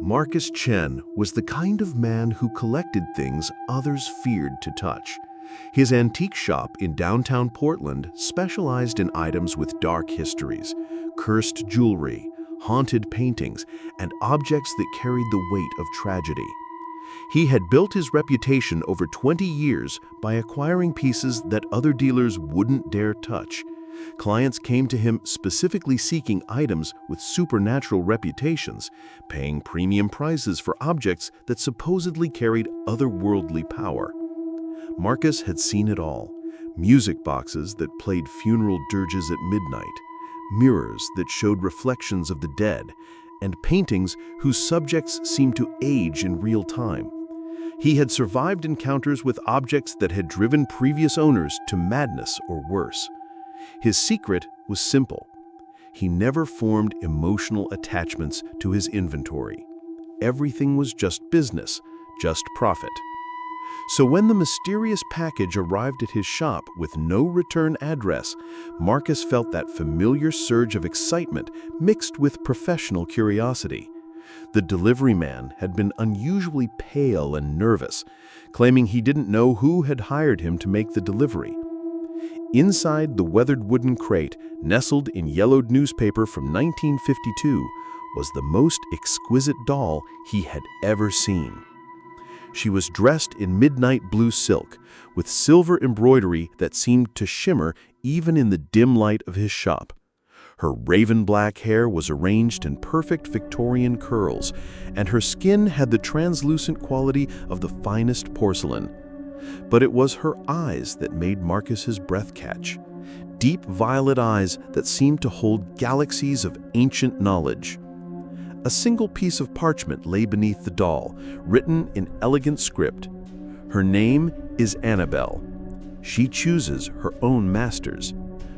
Marcus Chen was the kind of man who collected things others feared to touch. His antique shop in downtown Portland specialized in items with dark histories, cursed jewelry, haunted paintings, and objects that carried the weight of tragedy. He had built his reputation over 20 years by acquiring pieces that other dealers wouldn't dare touch. Clients came to him specifically seeking items with supernatural reputations, paying premium prices for objects that supposedly carried otherworldly power. Marcus had seen it all: music boxes that played funeral dirges at midnight, mirrors that showed reflections of the dead, and paintings whose subjects seemed to age in real time. He had survived encounters with objects that had driven previous owners to madness or worse. His secret was simple. He never formed emotional attachments to his inventory. Everything was just business, just profit. So when the mysterious package arrived at his shop with no return address, Marcus felt that familiar surge of excitement mixed with professional curiosity. The delivery man had been unusually pale and nervous, claiming he didn't know who had hired him to make the delivery. Inside the weathered wooden crate, nestled in yellowed newspaper from 1952, was the most exquisite doll he had ever seen. She was dressed in midnight blue silk, with silver embroidery that seemed to shimmer even in the dim light of his shop. Her raven-black hair was arranged in perfect Victorian curls, and her skin had the translucent quality of the finest porcelain. But it was her eyes that made Marcus's breath catch. Deep violet eyes that seemed to hold galaxies of ancient knowledge. A single piece of parchment lay beneath the doll, written in elegant script. Her name is Annabelle. She chooses her own masters.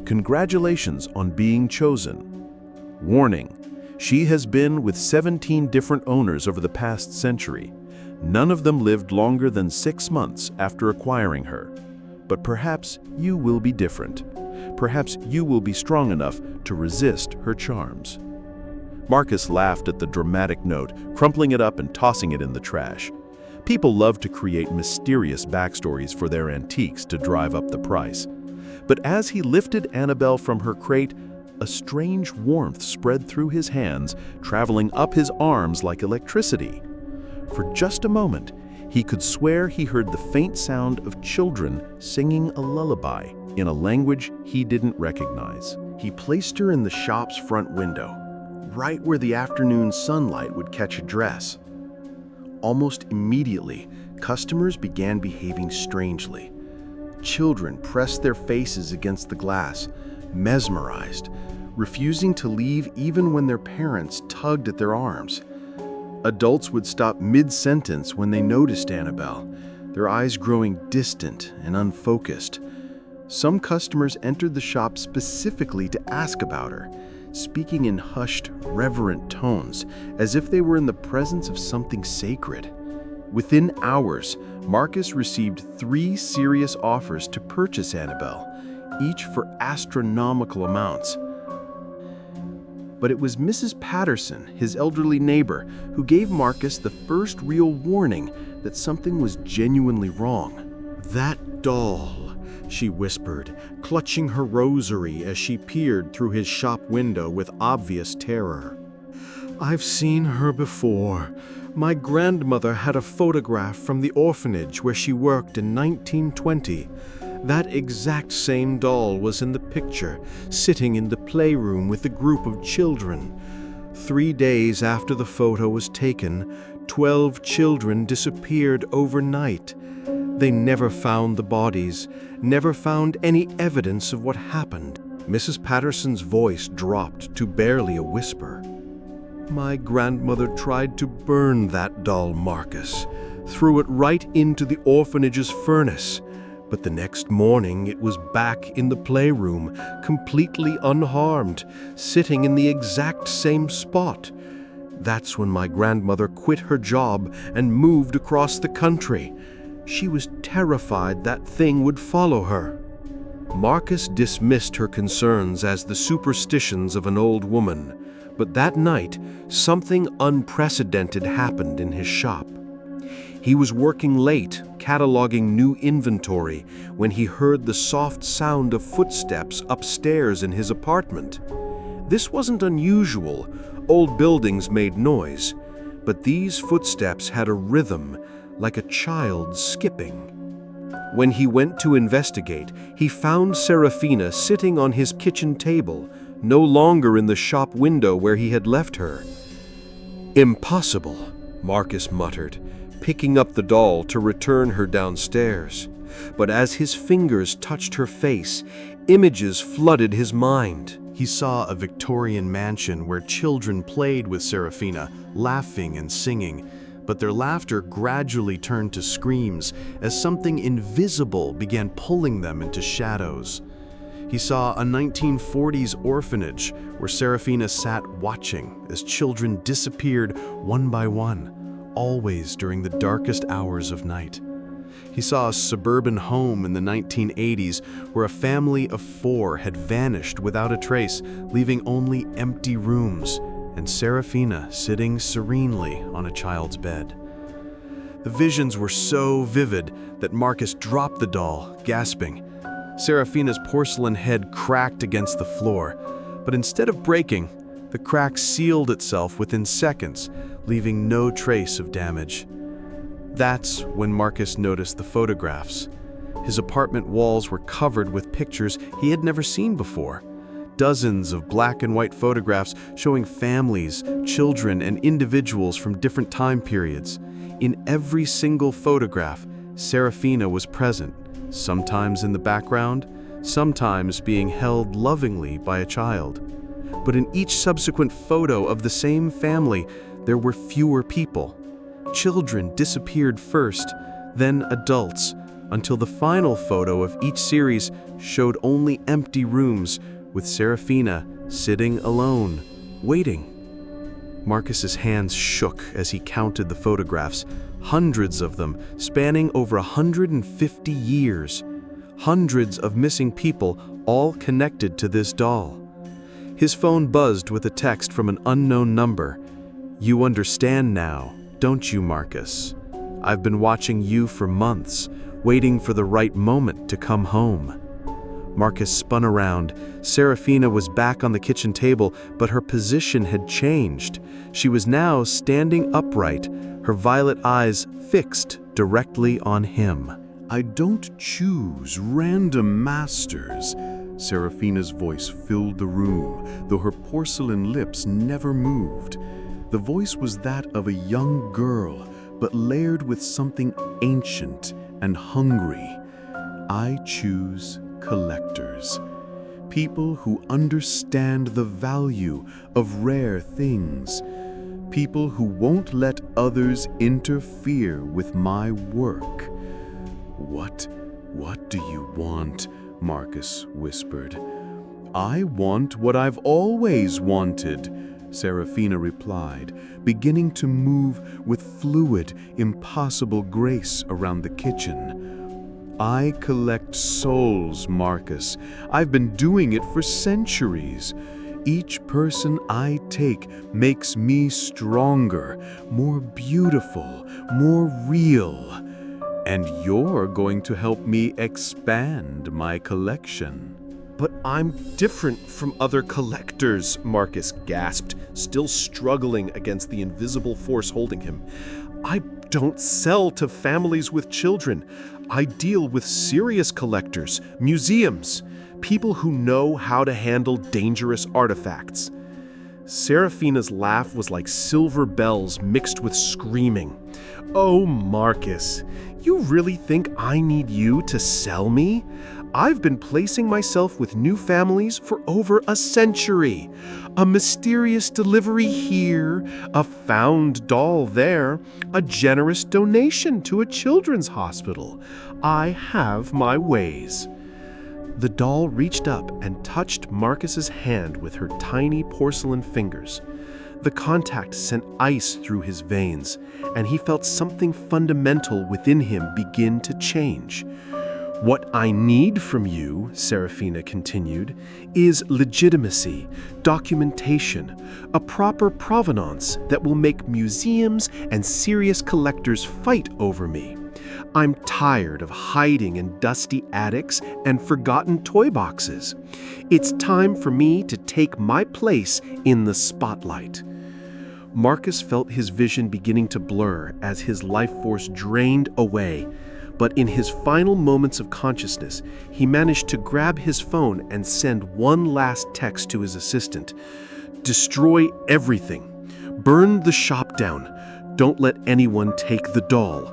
Congratulations on being chosen. Warning: she has been with 17 different owners over the past century. None of them lived longer than 6 months after acquiring her. But perhaps you will be different. Perhaps you will be strong enough to resist her charms. Marcus laughed at the dramatic note, crumpling it up and tossing it in the trash. People love to create mysterious backstories for their antiques to drive up the price. But as he lifted Annabelle from her crate, a strange warmth spread through his hands, traveling up his arms like electricity. For just a moment, he could swear he heard the faint sound of children singing a lullaby in a language he didn't recognize. He placed her in the shop's front window, right where the afternoon sunlight would catch a dress. Almost immediately, customers began behaving strangely. Children pressed their faces against the glass, mesmerized, refusing to leave even when their parents tugged at their arms. Adults would stop mid-sentence when they noticed Annabelle, their eyes growing distant and unfocused. Some customers entered the shop specifically to ask about her, speaking in hushed, reverent tones, as if they were in the presence of something sacred. Within hours, Marcus received 3 serious offers to purchase Annabelle, each for astronomical amounts. But it was Mrs. Patterson, his elderly neighbor, who gave Marcus the first real warning that something was genuinely wrong. "That doll," she whispered, clutching her rosary as she peered through his shop window with obvious terror. "I've seen her before. My grandmother had a photograph from the orphanage where she worked in 1920. That exact same doll was in the picture, sitting in the playroom with a group of children. 3 days after the photo was taken, 12 children disappeared overnight. They never found the bodies, never found any evidence of what happened." Mrs. Patterson's voice dropped to barely a whisper. "My grandmother tried to burn that doll, Marcus, threw it right into the orphanage's furnace. But the next morning it was back in the playroom, completely unharmed, sitting in the exact same spot. That's when my grandmother quit her job and moved across the country. She was terrified that thing would follow her." Marcus dismissed her concerns as the superstitions of an old woman, but that night, something unprecedented happened in his shop. He was working late, cataloging new inventory, when he heard the soft sound of footsteps upstairs in his apartment. This wasn't unusual. Old buildings made noise, but these footsteps had a rhythm, like a child skipping. When he went to investigate, he found Serafina sitting on his kitchen table, no longer in the shop window where he had left her. "Impossible," Marcus muttered, picking up the doll to return her downstairs. But as his fingers touched her face, images flooded his mind. He saw a Victorian mansion where children played with Serafina, laughing and singing, but their laughter gradually turned to screams as something invisible began pulling them into shadows. He saw a 1940s orphanage where Serafina sat watching as children disappeared one by one, always during the darkest hours of night. He saw a suburban home in the 1980s where a family of 4 had vanished without a trace, leaving only empty rooms, and Serafina sitting serenely on a child's bed. The visions were so vivid that Marcus dropped the doll, gasping. Serafina's porcelain head cracked against the floor, but instead of breaking, the crack sealed itself within seconds, leaving no trace of damage. That's when Marcus noticed the photographs. His apartment walls were covered with pictures he had never seen before. Dozens of black and white photographs showing families, children, and individuals from different time periods. In every single photograph, Serafina was present, sometimes in the background, sometimes being held lovingly by a child. But in each subsequent photo of the same family, there were fewer people. Children disappeared first, then adults, until the final photo of each series showed only empty rooms with Serafina sitting alone, waiting. Marcus's hands shook as he counted the photographs, hundreds of them spanning over 150 years. Hundreds of missing people, all connected to this doll. His phone buzzed with a text from an unknown number. "You understand now, don't you, Marcus? I've been watching you for months, waiting for the right moment to come home." Marcus spun around. Serafina was back on the kitchen table, but her position had changed. She was now standing upright, her violet eyes fixed directly on him. "I don't choose random masters." Serafina's voice filled the room, though her porcelain lips never moved. The voice was that of a young girl, but layered with something ancient and hungry. "I choose collectors. People who understand the value of rare things. People who won't let others interfere with my work." What do you want?" Marcus whispered. "I want what I've always wanted," Serafina replied, beginning to move with fluid, impossible grace around the kitchen. "I collect souls, Marcus. I've been doing it for centuries. Each person I take makes me stronger, more beautiful, more real. And you're going to help me expand my collection." "But I'm different from other collectors," Marcus gasped, still struggling against the invisible force holding him. "I don't sell to families with children. I deal with serious collectors, museums, people who know how to handle dangerous artifacts." Serafina's laugh was like silver bells mixed with screaming. "Oh, Marcus, you really think I need you to sell me? I've been placing myself with new families for over a century. A mysterious delivery here, a found doll there, a generous donation to a children's hospital. I have my ways." The doll reached up and touched Marcus's hand with her tiny porcelain fingers. The contact sent ice through his veins, and he felt something fundamental within him begin to change. What I need from you, Serafina continued, is legitimacy, documentation, a proper provenance that will make museums and serious collectors fight over me. I'm tired of hiding in dusty attics and forgotten toy boxes. It's time for me to take my place in the spotlight. Marcus felt his vision beginning to blur as his life force drained away. But in his final moments of consciousness, he managed to grab his phone and send one last text to his assistant. Destroy everything. Burn the shop down. Don't let anyone take the doll.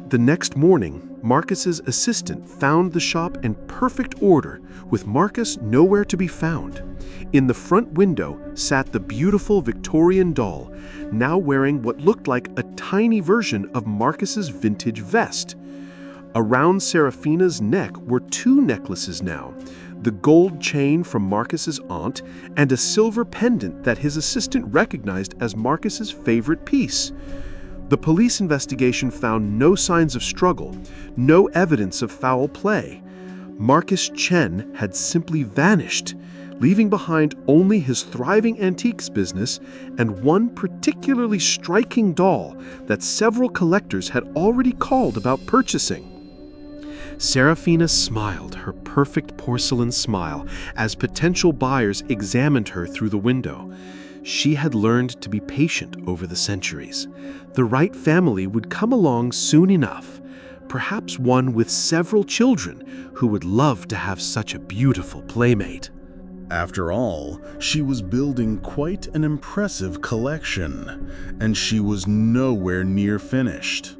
The next morning, Marcus's assistant found the shop in perfect order, with Marcus nowhere to be found. In the front window sat the beautiful Victorian doll, now wearing what looked like a tiny version of Marcus's vintage vest. Around Serafina's neck were two necklaces now, the gold chain from Marcus's aunt and a silver pendant that his assistant recognized as Marcus's favorite piece. The police investigation found no signs of struggle, no evidence of foul play. Marcus Chen had simply vanished, leaving behind only his thriving antiques business and one particularly striking doll that several collectors had already called about purchasing. Serafina smiled her perfect porcelain smile as potential buyers examined her through the window. She had learned to be patient over the centuries. The right family would come along soon enough, perhaps one with several children who would love to have such a beautiful playmate. After all, she was building quite an impressive collection, and she was nowhere near finished.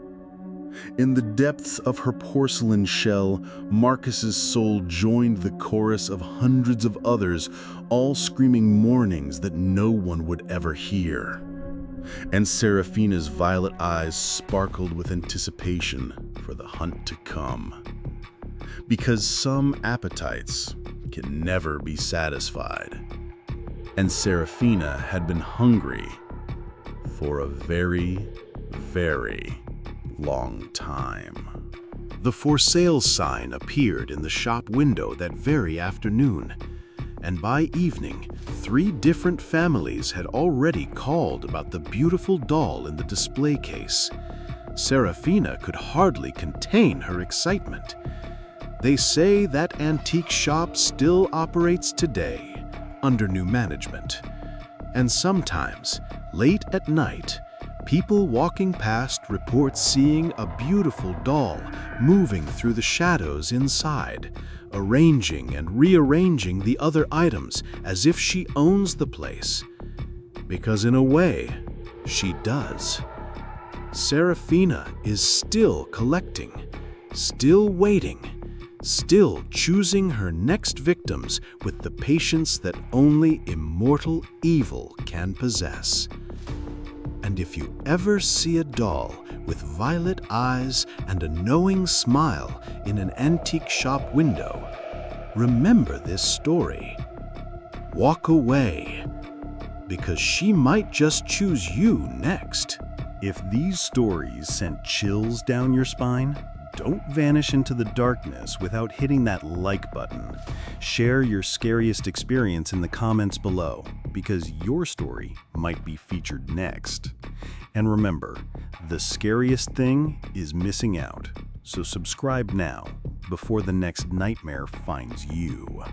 In the depths of her porcelain shell, Marcus's soul joined the chorus of hundreds of others, all screaming mournings that no one would ever hear. And Serafina's violet eyes sparkled with anticipation for the hunt to come. Because some appetites can never be satisfied. And Serafina had been hungry for a very, very long time. The for sale sign appeared in the shop window that very afternoon, and by evening, 3 different families had already called about the beautiful doll in the display case. Serafina could hardly contain her excitement. They say that antique shop still operates today, under new management. And sometimes, late at night, people walking past report seeing a beautiful doll moving through the shadows inside, arranging and rearranging the other items as if she owns the place. Because in a way, she does. Serafina is still collecting, still waiting, still choosing her next victims with the patience that only immortal evil can possess. And if you ever see a doll with violet eyes and a knowing smile in an antique shop window, remember this story. Walk away, because she might just choose you next. If these stories sent chills down your spine, don't vanish into the darkness without hitting that like button. Share your scariest experience in the comments below, because your story might be featured next. And remember, the scariest thing is missing out. So subscribe now, before the next nightmare finds you.